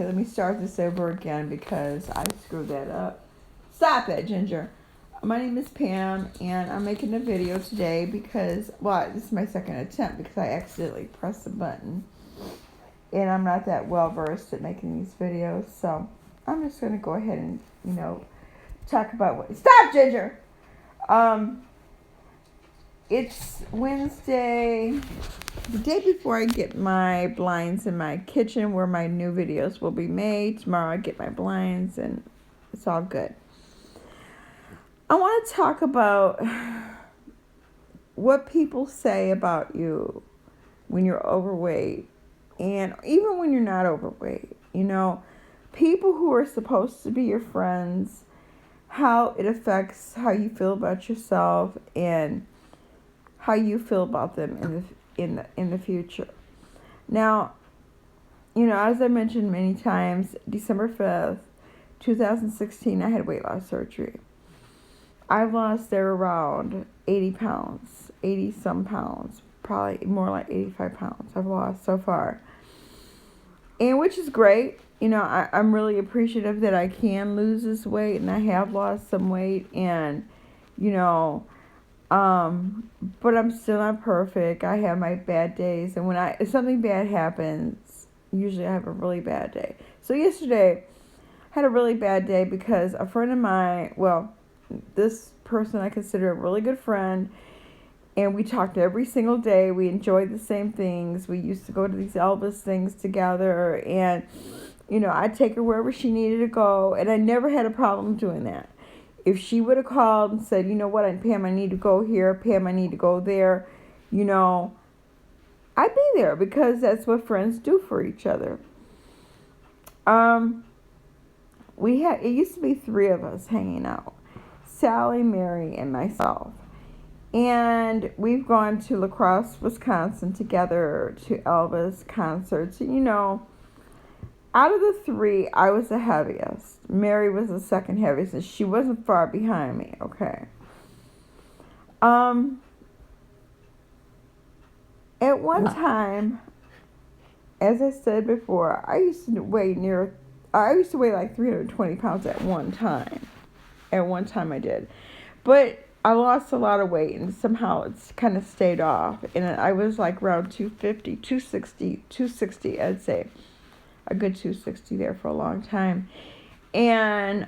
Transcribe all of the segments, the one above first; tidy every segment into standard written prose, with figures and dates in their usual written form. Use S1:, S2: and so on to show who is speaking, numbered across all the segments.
S1: Okay, let me start this over again because I screwed that up. Stop it, Ginger. My name is Pam, and I'm making a video today because, well, this is my second attempt because I accidentally pressed the button. And I'm not that well versed at making these videos, so I'm just going to go ahead and, talk about what. Stop, Ginger! It's Wednesday, the day before I get my blinds in my kitchen where my new videos will be made. Tomorrow I get my blinds and it's all good. I want to talk about what people say about you when you're overweight and even when you're not overweight. People who are supposed to be your friends, how it affects how you feel about yourself and how you feel about them in the future. Now, as I mentioned many times, December 5th, 2016, I had weight loss surgery. I've lost there around 80 pounds, 80 some pounds, probably more like 85 pounds I've lost so far. And which is great. I'm really appreciative that I can lose this weight and I have lost some weight and, but I'm still not perfect. I have my bad days, and if something bad happens, usually I have a really bad day. So yesterday, I had a really bad day because a friend of mine, this person I consider a really good friend, and we talked every single day. We enjoyed the same things. We used to go to these Elvis things together, and, I'd take her wherever she needed to go, and I never had a problem doing that. If she would have called and said, Pam, I need to go here. Pam, I need to go there. I'd be there because that's what friends do for each other. It used to be 3 of us hanging out. Sally, Mary, and myself. And we've gone to La Crosse, Wisconsin together to Elvis concerts. Out of the 3, I was the heaviest. Mary was the second heaviest, and she wasn't far behind me, okay? At one time, as I said before, I used to weigh like 320 pounds at one time. At one time I did. But I lost a lot of weight, and somehow it's kind of stayed off. And I was like around 250, 260, I'd say. A good 260 there for a long time. And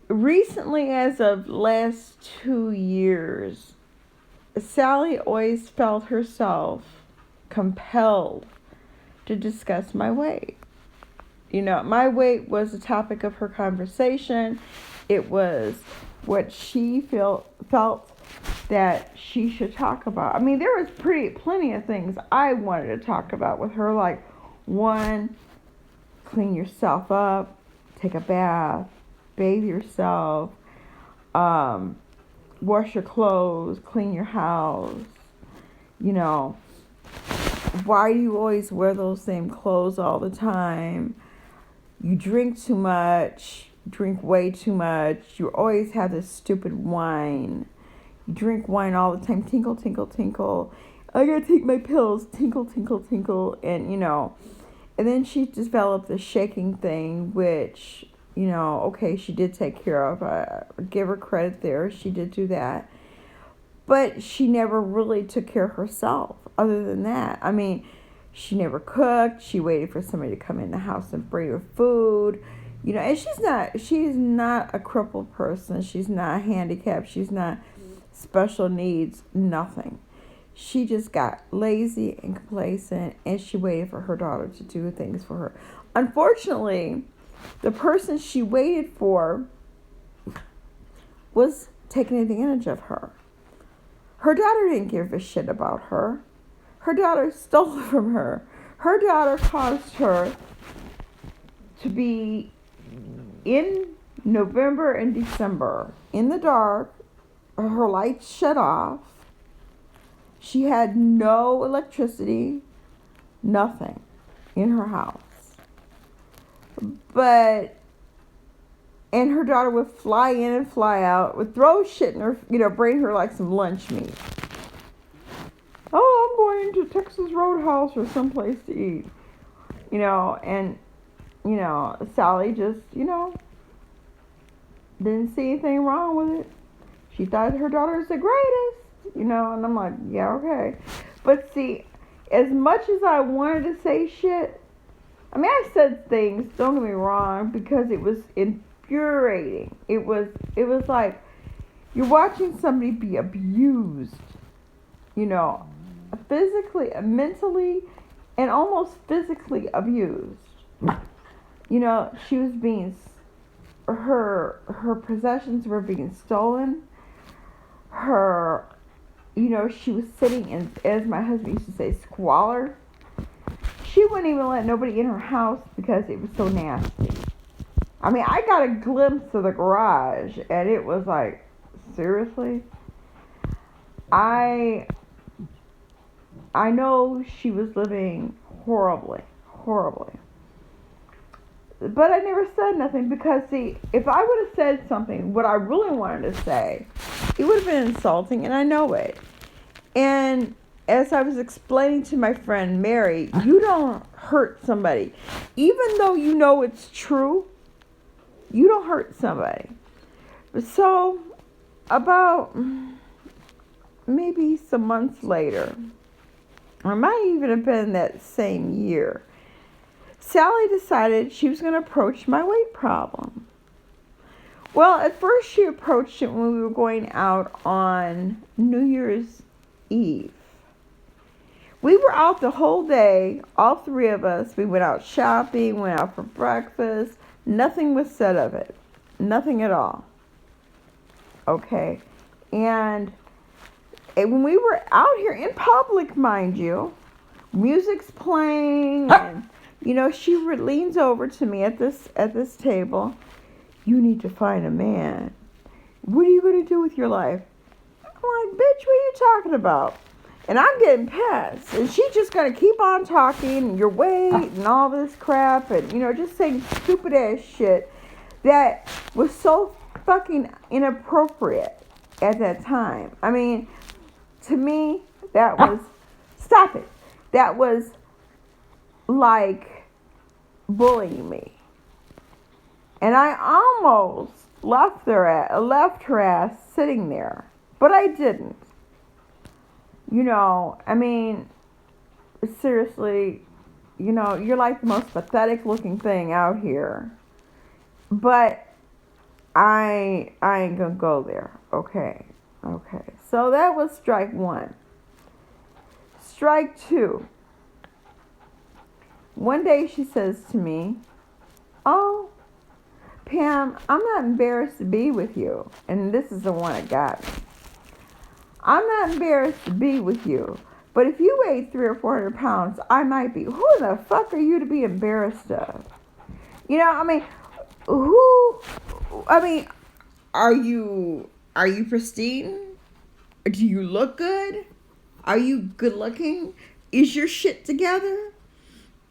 S1: recently, as of last 2 years, Sally always felt herself compelled to discuss my weight. My weight was the topic of her conversation. It was what she felt that she should talk about. I mean, there was plenty of things I wanted to talk about with her, like 1, clean yourself up, take a bath, bathe yourself, wash your clothes, clean your house. Why do you always wear those same clothes all the time? You drink too much, drink way too much. You always have this stupid wine. You drink wine all the time. Tinkle, tinkle, tinkle. I gotta take my pills. Tinkle, tinkle, tinkle. And, and then she developed the shaking thing, which, okay, she did take care of. I give her credit there. She did do that. But she never really took care of herself other than that. I mean, she never cooked. She waited for somebody to come in the house and bring her food. And she's not a crippled person. She's not handicapped. She's not special needs, nothing. She just got lazy and complacent, and she waited for her daughter to do things for her. Unfortunately, the person she waited for was taking advantage of her. Her daughter didn't give a shit about her. Her daughter stole from her. Her daughter caused her to be in November and December in the dark. Her lights shut off. She had no electricity, nothing in her house. And her daughter would fly in and fly out, would throw shit in her, bring her like some lunch meat. Oh, I'm going to Texas Roadhouse or someplace to eat. And, Sally just, didn't see anything wrong with it. She thought her daughter was the greatest, and I'm like, yeah, okay. But see, as much as I wanted to say shit, I mean, I said things, don't get me wrong, because it was infuriating. It was like you're watching somebody be abused, physically, mentally, and almost physically abused. She was being, her possessions were being stolen. She was sitting in, as my husband used to say, squalor. She wouldn't even let nobody in her house because it was so nasty. I mean, I got a glimpse of the garage, and it was like, seriously? I know she was living horribly. But I never said nothing because, see, if I would have said something, what I really wanted to say, it would have been insulting, and I know it. And as I was explaining to my friend Mary, you don't hurt somebody. Even though you know it's true, you don't hurt somebody. So, about maybe some months later, or it might even have been that same year, Sally decided she was going to approach my weight problem. Well, at first she approached it when we were going out on New Year's Eve. We were out the whole day, all three of us. We went out shopping, went out for breakfast. Nothing was said of it. Nothing at all. Okay. And when we were out here in public, mind you, music's playing, and she leans over to me at this table. You need to find a man. What are you going to do with your life? I'm like, bitch, what are you talking about? And I'm getting pissed. And she's just going to keep on talking, your weight and all this crap, and, just saying stupid ass shit that was so fucking inappropriate at that time. I mean, to me, that was, stop it. That was like bullying me. And I almost left her ass sitting there, but I didn't. I mean, seriously, you're like the most pathetic looking thing out here. But I ain't gonna go there. Okay. So that was strike one. Strike two. One day she says to me, oh, Pam, I'm not embarrassed to be with you. And this is the one that got me. I'm not embarrassed to be with you. But if you weigh 300 or 400 pounds, I might be. Who the fuck are you to be embarrassed of? Are you pristine? Do you look good? Are you good looking? Is your shit together?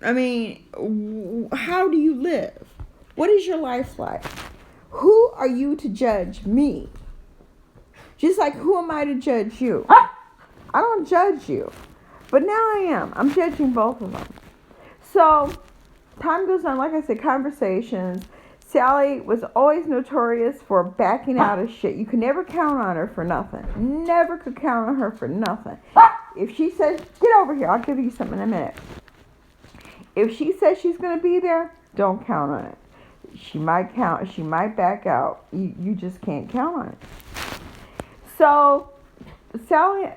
S1: I mean, how do you live? What is your life like? Who are you to judge me? Just like, who am I to judge you? I don't judge you. But now I am. I'm judging both of them. So, time goes on. Like I said, conversations. Sally was always notorious for backing out of shit. You could never count on her for nothing. Never could count on her for nothing. If she says, get over here, I'll give you something in a minute. If she says she's going to be there, don't count on it. She might back out. You just can't count on it. So,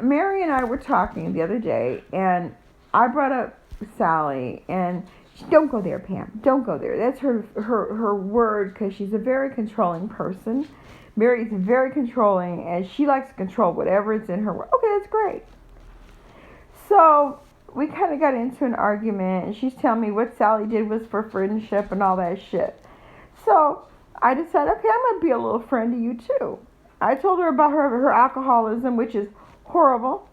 S1: Mary and I were talking the other day, and I brought up Sally, and don't go there, Pam. Don't go there. That's her word, because she's a very controlling person. Mary's very controlling, and she likes to control whatever is in her world. Okay, that's great. So we kind of got into an argument, and she's telling me what Sally did was for friendship and all that shit. So I decided, okay, I'm going to be a little friend to you too. I told her about her alcoholism, which is horrible.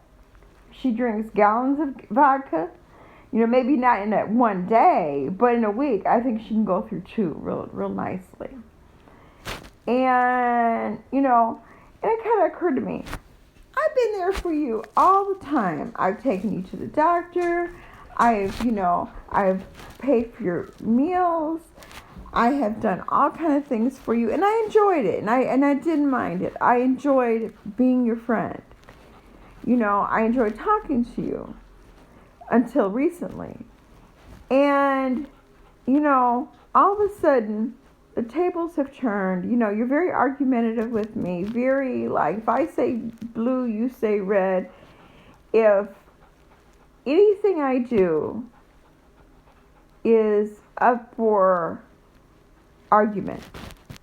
S1: She drinks gallons of vodka. Maybe not in that one day, but in a week, I think she can go through two real nicely. And, and it kind of occurred to me, I've been there for you all the time. I've taken you to the doctor. I've paid for your meals. I have done all kind of things for you, and I enjoyed it, and I didn't mind it. I enjoyed being your friend. I enjoyed talking to you until recently. And, all of a sudden, the tables have turned. You're very argumentative with me. Very, like, if I say blue, you say red. If anything I do is up for argument,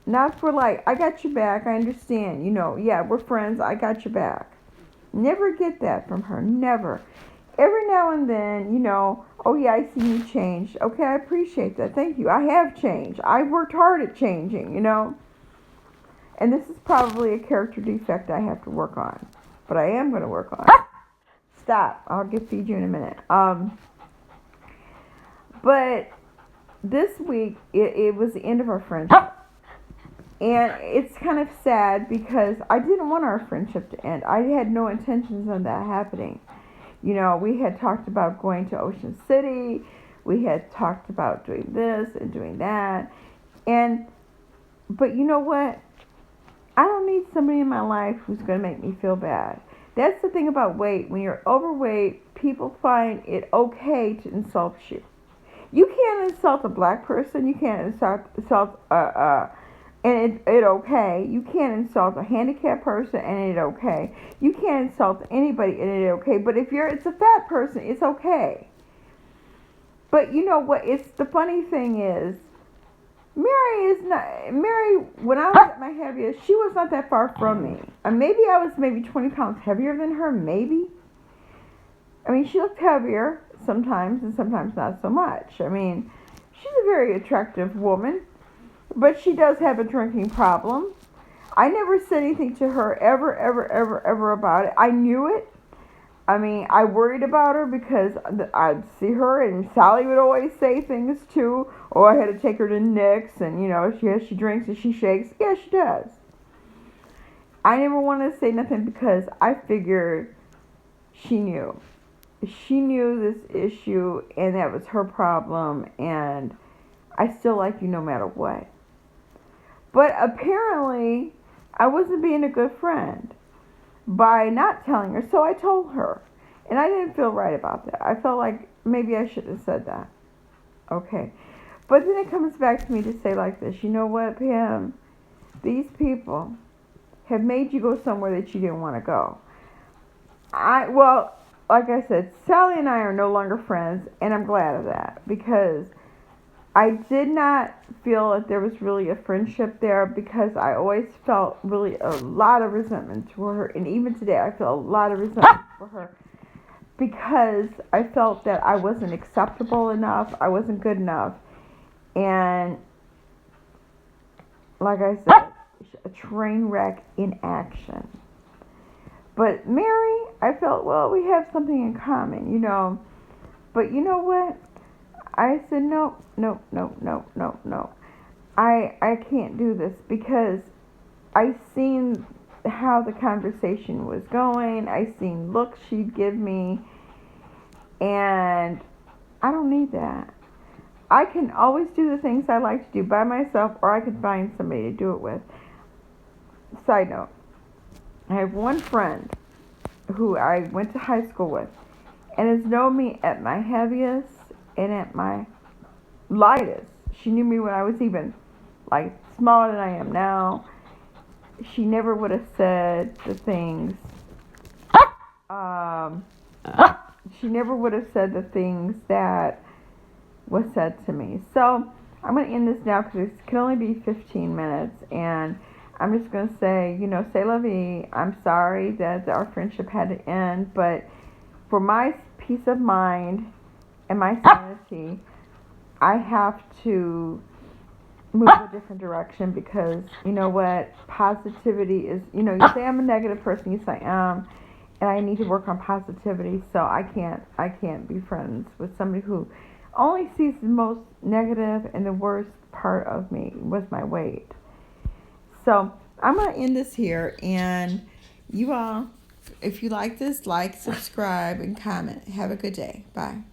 S1: not for, like, I got your back, I understand. Yeah, we're friends, I got your back. Never get that from her. Never. Every now and then, oh yeah, I see you changed. Okay, I appreciate that. Thank you. I have changed. I've worked hard at changing, And this is probably a character defect I have to work on. But I am going to work on it. Stop. I'll feed you in a minute. But this week, it was the end of our friendship. And it's kind of sad because I didn't want our friendship to end. I had no intentions of that happening. We had talked about going to Ocean City. We had talked about doing this and doing that. But you know what? I don't need somebody in my life who's going to make me feel bad. That's the thing about weight. When you're overweight, people find it okay to insult you. You can't insult a black person. You can't insult and it okay. You can't insult a handicapped person and it okay. You can't insult anybody and it okay. But if it's a fat person, it's okay. But you know what? The funny thing is, Mary, when I was at my heaviest, she was not that far from me. Maybe I was 20 pounds heavier than her, maybe. She looked heavier sometimes and sometimes not so much. She's a very attractive woman. But she does have a drinking problem. I never said anything to her ever about it. I knew it. I worried about her because I'd see her and Sally would always say things too. Oh, I had to take her to Nick's and, she drinks and she shakes. Yeah, she does. I never wanted to say nothing because I figured she knew. She knew this issue and that was her problem and I still like you no matter what. But apparently, I wasn't being a good friend by not telling her. So I told her. And I didn't feel right about that. I felt like maybe I shouldn't have said that. Okay. But then it comes back to me to say like this. You know what, Pam? These people have made you go somewhere that you didn't want to go. Like I said, Sally and I are no longer friends. And I'm glad of that. Because I did not feel that there was really a friendship there because I always felt really a lot of resentment toward her. And even today, I feel a lot of resentment for her because I felt that I wasn't acceptable enough. I wasn't good enough. And like I said, a train wreck in action. But Mary, I felt, we have something in common, But you know what? I said, no. I can't do this because I seen how the conversation was going. I seen looks she'd give me. And I don't need that. I can always do the things I like to do by myself or I can find somebody to do it with. Side note, I have one friend who I went to high school with and has known me at my heaviest and at my lightest. She knew me when I was even smaller than I am now. She never would have said the things. She never would have said the things that was said to me. So I'm going to end this now because it can only be 15 minutes. And I'm just going to say, c'est la vie. I'm sorry that our friendship had to end. But for my peace of mind and my sanity, I have to move a different direction because, you know what, positivity is, you say I'm a negative person, yes I am, and I need to work on positivity, so I can't be friends with somebody who only sees the most negative and the worst part of me was my weight. So I'm going to end this here, and you all if you like this, like, subscribe, and comment. Have a good day. Bye.